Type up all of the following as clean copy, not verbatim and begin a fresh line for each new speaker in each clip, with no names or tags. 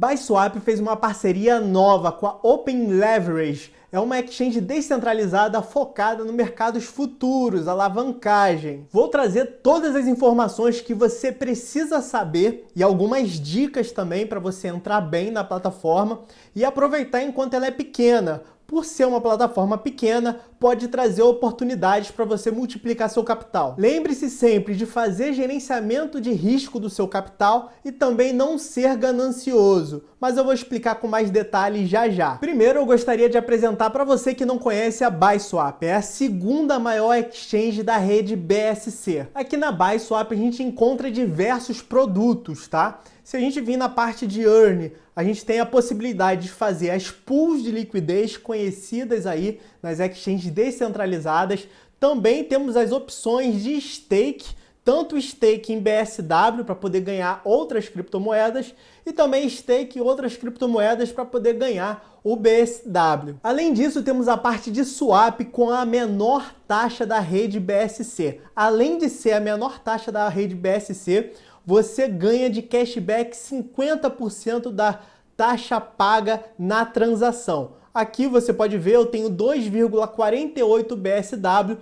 BuySwap fez uma parceria nova com a Open Leverage. É uma exchange descentralizada focada no mercados futuros, alavancagem. Vou trazer todas as informações que você precisa saber e algumas dicas também para você entrar bem na plataforma e aproveitar enquanto ela é pequena. Por ser uma plataforma pequena, pode trazer oportunidades para você multiplicar seu capital. Lembre-se sempre de fazer gerenciamento de risco do seu capital e também não ser ganancioso, mas eu vou explicar com mais detalhes já já. Primeiro, eu gostaria de apresentar para você que não conhece a BuySwap. É a segunda maior exchange da rede BSC. Aqui na BuySwap a gente encontra diversos produtos, tá? Se a gente vir na parte de Earn, a gente tem a possibilidade de fazer as pools de liquidez conhecidas aí nas exchanges descentralizadas. Também temos as opções de stake, tanto stake em BSW para poder ganhar outras criptomoedas e também stake em outras criptomoedas para poder ganhar o BSW. Além disso, temos a parte de swap com a menor taxa da rede BSC. Além de ser a menor taxa da rede BSC, você ganha de cashback 50% da taxa paga na transação. Aqui você pode ver, eu tenho 2,48 BSW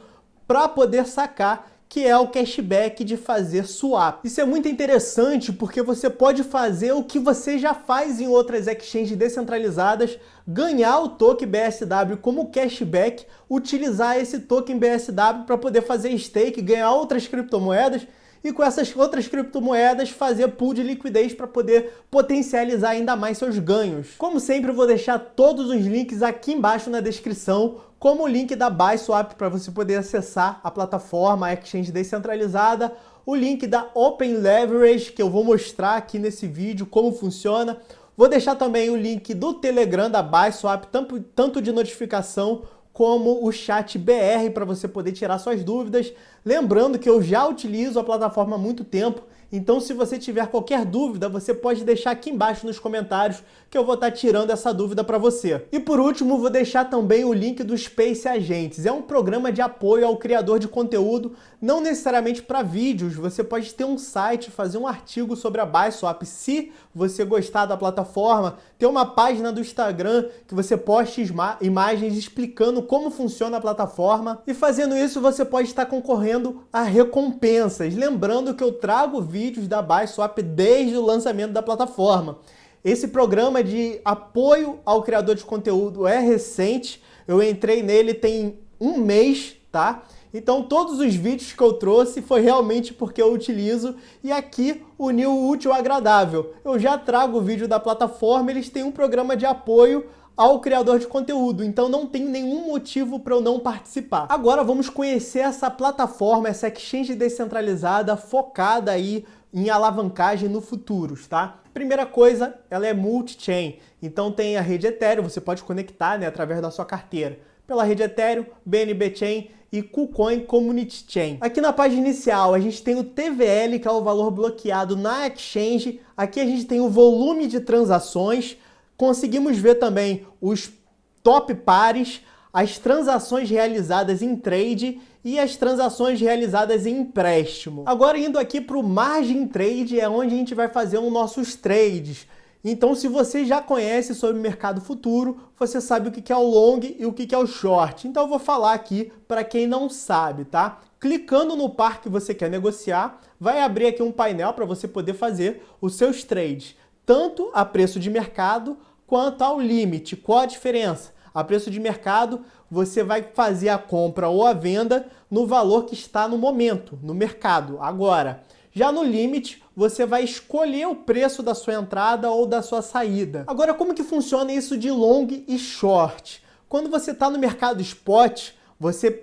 para poder sacar, que é o cashback de fazer swap. Isso é muito interessante porque você pode fazer o que você já faz em outras exchanges descentralizadas, ganhar o token BSW como cashback, utilizar esse token BSW para poder fazer stake, ganhar outras criptomoedas e com essas outras criptomoedas fazer pool de liquidez para poder potencializar ainda mais seus ganhos. Como sempre, eu vou deixar todos os links aqui embaixo na descrição, como o link da BuySwap para você poder acessar a plataforma, a exchange descentralizada, o link da Open Leverage, que eu vou mostrar aqui nesse vídeo como funciona. Vou deixar também o link do Telegram da BuySwap, tanto de notificação como o chat BR para você poder tirar suas dúvidas. Lembrando que eu já utilizo a plataforma há muito tempo, então se você tiver qualquer dúvida, você pode deixar aqui embaixo nos comentários que eu vou estar tirando essa dúvida para você. E por último, vou deixar também o link do Space Agents. É um programa de apoio ao criador de conteúdo, não necessariamente para vídeos. Você pode ter um site, fazer um artigo sobre a BuySwap, se você gostar da plataforma, ter uma página do Instagram que você poste imagens explicando como funciona a plataforma, e fazendo isso você pode estar concorrendo a recompensas. Lembrando que eu trago vídeos da BuySwap desde o lançamento da plataforma. Esse programa de apoio ao criador de conteúdo é recente, eu entrei nele tem um mês, tá? Então todos os vídeos que eu trouxe foi realmente porque eu utilizo, e aqui uniu o útil ao agradável. Eu já trago o vídeo da plataforma, eles têm um programa de apoio ao criador de conteúdo, então não tem nenhum motivo para eu não participar. Agora vamos conhecer essa plataforma, essa exchange descentralizada focada aí em alavancagem no futuros, tá? Primeira coisa, ela é multi-chain, então tem a rede Ethereum, você pode conectar, né, através da sua carteira pela rede Ethereum, BNB Chain e KuCoin Community Chain. Aqui na página inicial a gente tem o TVL, que é o valor bloqueado na exchange. Aqui a gente tem o volume de transações. Conseguimos ver também os top pares, as transações realizadas em trade e as transações realizadas em empréstimo. Agora indo aqui para o margin trade, é onde a gente vai fazer os nossos trades. Então, se você já conhece sobre o mercado futuro, você sabe o que é o long e o que é o short. Então eu vou falar aqui para quem não sabe, tá? Clicando no par que você quer negociar, vai abrir aqui um painel para você poder fazer os seus trades, tanto a preço de mercado quanto ao limite. Qual a diferença? A preço de mercado, você vai fazer a compra ou a venda no valor que está no momento, no mercado, agora. Já no limite, você vai escolher o preço da sua entrada ou da sua saída. Agora, como que funciona isso de long e short? Quando você está no mercado spot,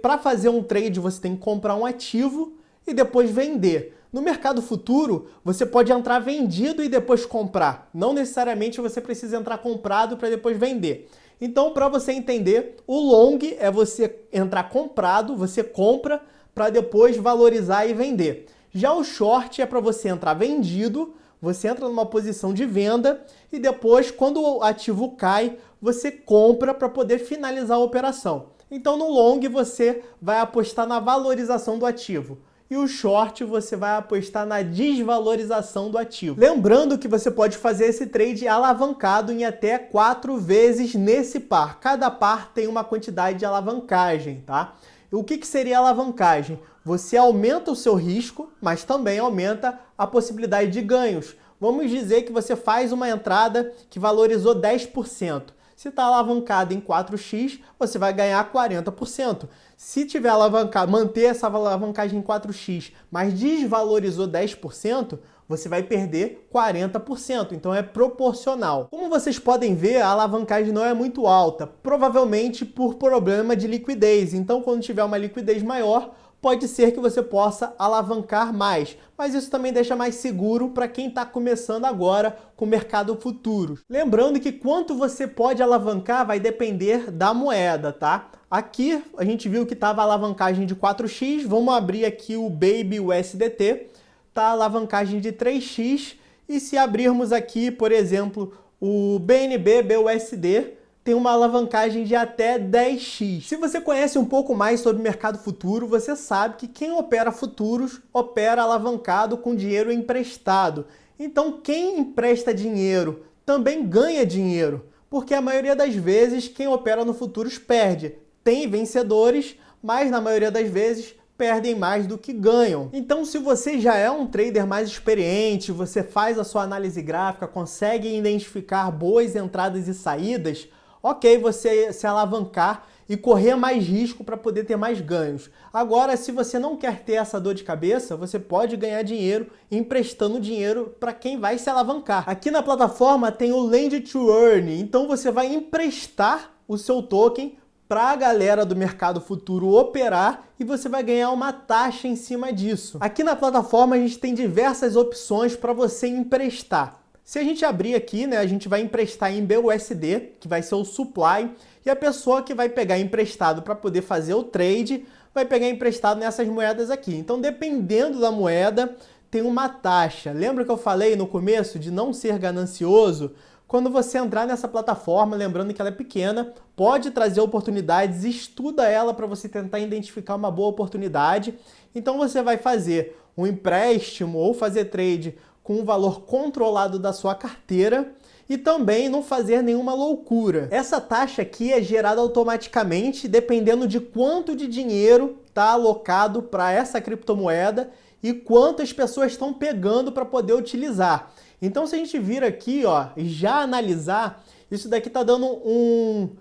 para fazer um trade, você tem que comprar um ativo e depois vender. No mercado futuro, você pode entrar vendido e depois comprar. Não necessariamente você precisa entrar comprado para depois vender. Então, para você entender, o long é você entrar comprado, você compra para depois valorizar e vender. Já o short é para você entrar vendido, você entra numa posição de venda e depois, quando o ativo cai, você compra para poder finalizar a operação. Então, no long, você vai apostar na valorização do ativo. e o short você vai apostar na desvalorização do ativo. Lembrando que você pode fazer esse trade alavancado em até 4 vezes nesse par. Cada par tem uma quantidade de alavancagem, tá? O que seria alavancagem? Você aumenta o seu risco, mas também aumenta a possibilidade de ganhos. Vamos dizer que você faz uma entrada que valorizou 10%. Se está alavancado em 4x, você vai ganhar 40%. Se tiver alavancado, manter essa alavancagem em 4x, mas desvalorizou 10%, você vai perder 40%. Então é proporcional. Como vocês podem ver, a alavancagem não é muito alta, provavelmente por problema de liquidez. Então, quando tiver uma liquidez maior, pode ser que você possa alavancar mais, mas isso também deixa mais seguro para quem está começando agora com o mercado futuro. Lembrando que quanto você pode alavancar vai depender da moeda, tá? Aqui a gente viu que estava a alavancagem de 4x, vamos abrir aqui o Baby USDT, tá a alavancagem de 3x, e se abrirmos aqui, por exemplo, o BNB BUSD, tem uma alavancagem de até 10x. Se você conhece um pouco mais sobre o mercado futuro, você sabe que quem opera futuros opera alavancado com dinheiro emprestado. Então, quem empresta dinheiro também ganha dinheiro, porque a maioria das vezes quem opera no futuros perde. Tem vencedores, mas na maioria das vezes perdem mais do que ganham. Então, se você já é um trader mais experiente, você faz a sua análise gráfica, consegue identificar boas entradas e saídas, ok, você se alavancar e correr mais risco para poder ter mais ganhos. Agora, se você não quer ter essa dor de cabeça, você pode ganhar dinheiro emprestando dinheiro para quem vai se alavancar. Aqui na plataforma tem o Lend to Earn, então você vai emprestar o seu token para a galera do mercado futuro operar e você vai ganhar uma taxa em cima disso. Aqui na plataforma a gente tem diversas opções para você emprestar. Se a gente abrir aqui, né, a gente vai emprestar em BUSD, que vai ser o supply, e a pessoa que vai pegar emprestado para poder fazer o trade, vai pegar emprestado nessas moedas aqui. Então, dependendo da moeda, tem uma taxa. Lembra que eu falei no começo de não ser ganancioso? Quando você entrar nessa plataforma, lembrando que ela é pequena, pode trazer oportunidades, estuda ela para você tentar identificar uma boa oportunidade. Então, você vai fazer um empréstimo ou fazer trade com um valor controlado da sua carteira e também não fazer nenhuma loucura. Essa taxa aqui é gerada automaticamente dependendo de quanto de dinheiro está alocado para essa criptomoeda e quantas pessoas estão pegando para poder utilizar. Então, se a gente vir aqui, ó, e já analisar, isso daqui está dando um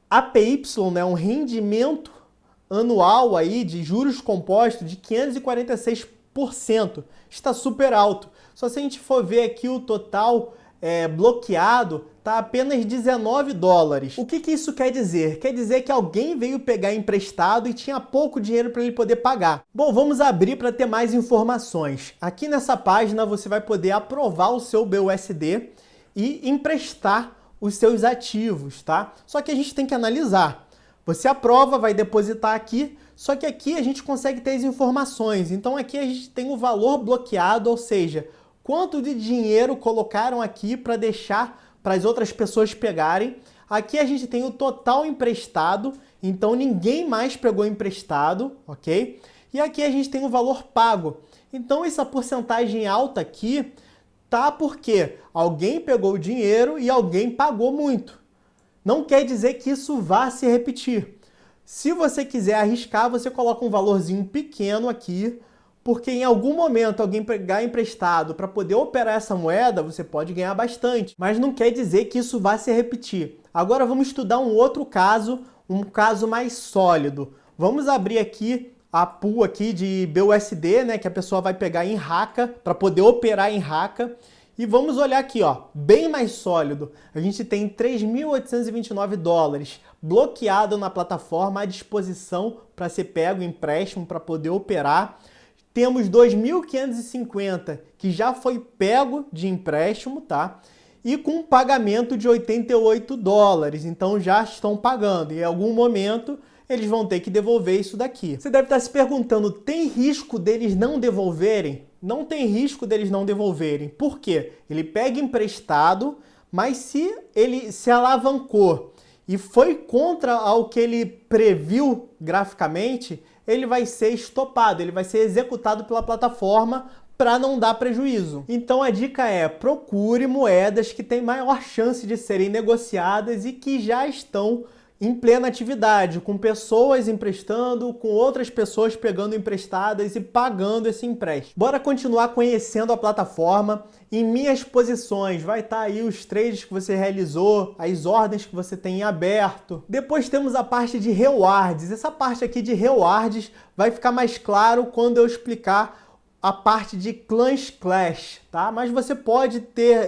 APY, né, um rendimento anual aí de juros compostos de 546%. Está super alto. Só se a gente for ver aqui o total bloqueado, está apenas $19. O que isso quer dizer? Quer dizer que alguém veio pegar emprestado e tinha pouco dinheiro para ele poder pagar. Bom, vamos abrir para ter mais informações. Aqui nessa página você vai poder aprovar o seu BUSD e emprestar os seus ativos, tá? Só que a gente tem que analisar. Você aprova, vai depositar aqui, só que aqui a gente consegue ter as informações. Então aqui a gente tem o valor bloqueado, ou seja, quanto de dinheiro colocaram aqui para deixar para as outras pessoas pegarem. Aqui a gente tem o total emprestado, então ninguém mais pegou emprestado, ok? E aqui a gente tem o valor pago. Então essa porcentagem alta aqui tá porque alguém pegou o dinheiro e alguém pagou muito. Não quer dizer que isso vá se repetir. Se você quiser arriscar, você coloca um valorzinho pequeno aqui, porque em algum momento alguém pegar emprestado para poder operar essa moeda, você pode ganhar bastante. Mas não quer dizer que isso vá se repetir. Agora vamos estudar um outro caso, um caso mais sólido. Vamos abrir aqui a pool aqui de BUSD, né, que a pessoa vai pegar em Raka para poder operar em Raka. E vamos olhar aqui, ó, bem mais sólido. A gente tem $3.829 bloqueado na plataforma à disposição para ser pego empréstimo para poder operar. Temos 2.550 que já foi pego de empréstimo, tá? E com pagamento de $88. Então já estão pagando. E em algum momento eles vão ter que devolver isso daqui. Você deve estar se perguntando, tem risco deles não devolverem? Não tem risco deles não devolverem. Por quê? Ele pega emprestado, mas se ele se alavancou e foi contra ao que ele previu graficamente, ele vai ser estopado, ele vai ser executado pela plataforma para não dar prejuízo. Então a dica é: procure moedas que têm maior chance de serem negociadas e que já estão em plena atividade, com pessoas emprestando, com outras pessoas pegando emprestadas e pagando esse empréstimo. Bora continuar conhecendo a plataforma. Em minhas posições vai estar aí os trades que você realizou, as ordens que você tem em aberto. Depois temos a parte de rewards. Essa parte aqui de rewards vai ficar mais claro quando eu explicar a parte de Clans Clash, tá? Mas você pode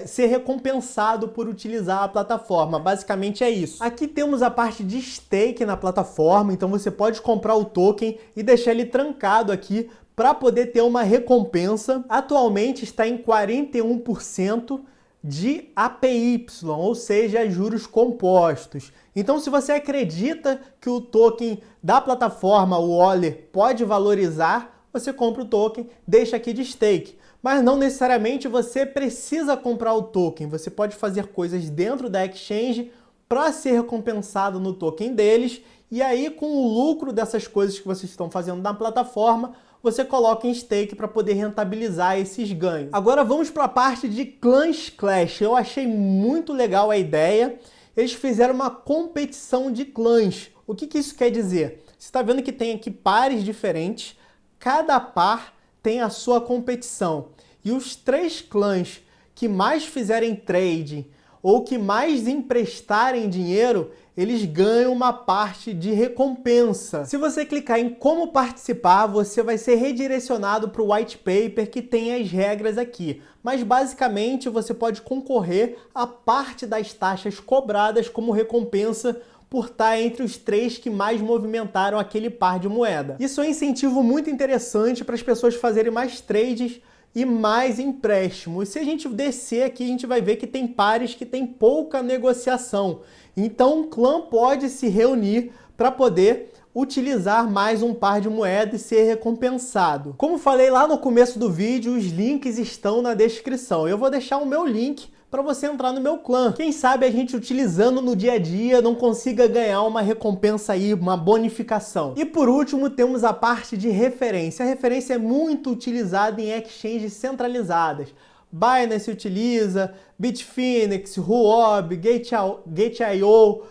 ser recompensado por utilizar a plataforma, basicamente é isso. Aqui temos a parte de stake na plataforma, então você pode comprar o token e deixar ele trancado aqui para poder ter uma recompensa. Atualmente está em 41% de APY, ou seja, juros compostos. Então, se você acredita que o token da plataforma, o Oler, pode valorizar, você compra o token, deixa aqui de stake. Mas não necessariamente você precisa comprar o token. Você pode fazer coisas dentro da exchange para ser recompensado no token deles. E aí, com o lucro dessas coisas que vocês estão fazendo na plataforma, você coloca em stake para poder rentabilizar esses ganhos. Agora vamos para a parte de Clans Clash. Eu achei muito legal a ideia. Eles fizeram uma competição de clãs. O que isso quer dizer? Você está vendo que tem aqui pares diferentes. Cada par tem a sua competição. E os 3 clãs que mais fizerem trading ou que mais emprestarem dinheiro, eles ganham uma parte de recompensa. Se você clicar em como participar, você vai ser redirecionado para o white paper que tem as regras aqui. Mas basicamente você pode concorrer a parte das taxas cobradas como recompensa por estar entre os 3 que mais movimentaram aquele par de moeda. Isso é um incentivo muito interessante para as pessoas fazerem mais trades e mais empréstimos. Se a gente descer aqui, a gente vai ver que tem pares que tem pouca negociação. Então, um clã pode se reunir para poder utilizar mais um par de moeda e ser recompensado. Como falei lá no começo do vídeo, os links estão na descrição. Eu vou deixar o meu link para você entrar no meu clã. Quem sabe a gente utilizando no dia a dia não consiga ganhar uma recompensa aí, uma bonificação. E por último temos a parte de referência. A referência é muito utilizada em exchanges centralizadas. Binance utiliza, Bitfinex, Huobi, Gate.io,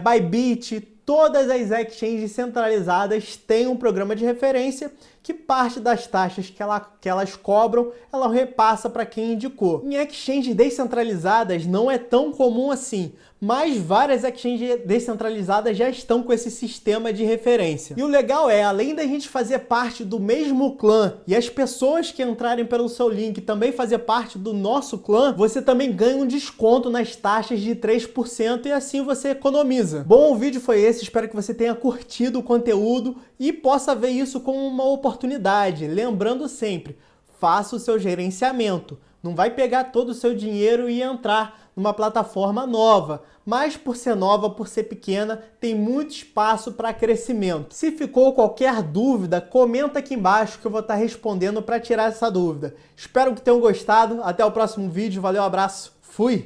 Bybit, todas as exchanges centralizadas têm um programa de referência que parte das taxas que elas cobram, ela repassa para quem indicou. Em exchanges descentralizadas não é tão comum assim, mas várias exchanges descentralizadas já estão com esse sistema de referência. E o legal é, além da gente fazer parte do mesmo clã e as pessoas que entrarem pelo seu link também fazer parte do nosso clã, você também ganha um desconto nas taxas de 3% e assim você economiza. Bom, o vídeo foi esse, espero que você tenha curtido o conteúdo e possa ver isso como uma oportunidade. Lembrando sempre, faça o seu gerenciamento. Não vai pegar todo o seu dinheiro e entrar numa plataforma nova, mas por ser nova, por ser pequena, tem muito espaço para crescimento. Se ficou qualquer dúvida, comenta aqui embaixo que eu vou estar respondendo para tirar essa dúvida. Espero que tenham gostado. Até o próximo vídeo. Valeu, abraço. Fui!